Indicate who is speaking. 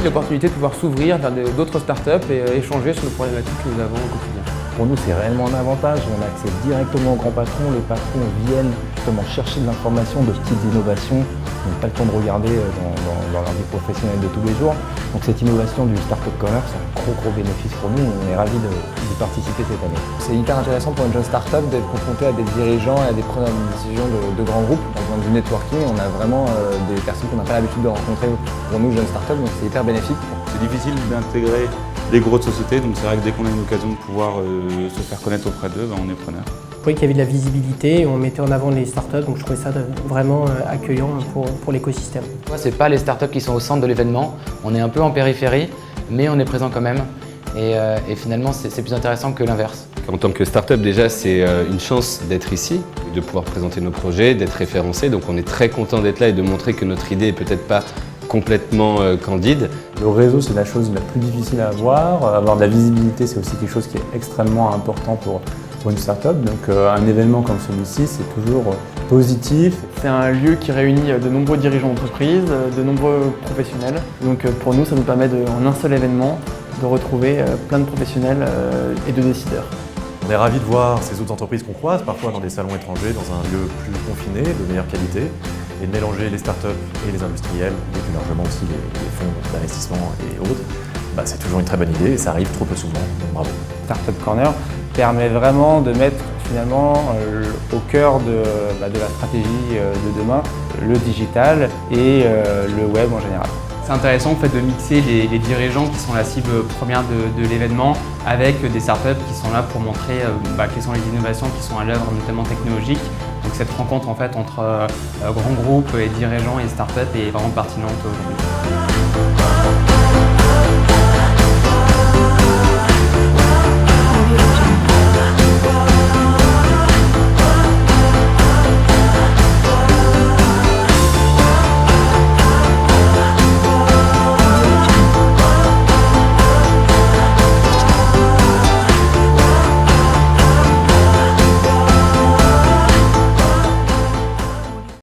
Speaker 1: l'opportunité de pouvoir s'ouvrir vers d'autres startups et échanger sur les problématiques que nous avons au quotidien.
Speaker 2: Pour nous, c'est réellement un avantage. On a accès directement aux grands patrons. Les patrons viennent justement chercher de l'information, de petites innovations. Ils n'ont pas le temps de regarder dans leur vie professionnelle de tous les jours. Donc cette innovation du Startup Corner, c'est un gros bénéfice pour nous. On est ravis d'y participer cette année.
Speaker 3: C'est hyper intéressant pour une jeune start-up d'être confronté à des dirigeants et à des preneurs de décision de grands groupes. Dans le point de vue networking, on a vraiment des personnes qu'on n'a pas l'habitude de rencontrer pour nous, jeunes start-up, donc c'est hyper bénéfique.
Speaker 4: C'est difficile d'intégrer les grosses sociétés, donc c'est vrai que dès qu'on a une occasion de pouvoir se faire connaître auprès d'eux, on est preneur.
Speaker 5: Je trouvais qu'il y avait de la visibilité, on mettait en avant les startups, donc je trouvais ça vraiment accueillant pour l'écosystème.
Speaker 6: Ce n'est pas les startups qui sont au centre de l'événement, on est un peu en périphérie, mais on est présent quand même. Et finalement, c'est plus intéressant que l'inverse.
Speaker 7: En tant que start-up, déjà, c'est une chance d'être ici, de pouvoir présenter nos projets, d'être référencé. Donc on est très content d'être là et de montrer que notre idée n'est peut-être pas complètement candide.
Speaker 2: Le réseau, c'est la chose la plus difficile à avoir. Avoir de la visibilité, c'est aussi quelque chose qui est extrêmement important pour une start-up. Donc un événement comme celui-ci, c'est toujours positif.
Speaker 1: C'est un lieu qui réunit de nombreux dirigeants d'entreprise, de nombreux professionnels. Donc pour nous, ça nous permet en un seul événement de retrouver plein de professionnels et de décideurs.
Speaker 8: On est ravis de voir ces autres entreprises qu'on croise, parfois dans des salons étrangers, dans un lieu plus confiné, de meilleure qualité, et de mélanger les startups et les industriels, et plus largement aussi les fonds d'investissement et autres. C'est toujours une très bonne idée et ça arrive trop peu souvent, donc bravo.
Speaker 3: Startup Corner permet vraiment de mettre finalement au cœur de la stratégie de demain le digital et le web en général.
Speaker 1: C'est intéressant en fait, de mixer les dirigeants qui sont la cible première de l'événement avec des startups qui sont là pour montrer quelles sont les innovations qui sont à l'œuvre, notamment technologiques. Donc cette rencontre en fait, entre grands groupes et dirigeants et startups est vraiment pertinente aujourd'hui.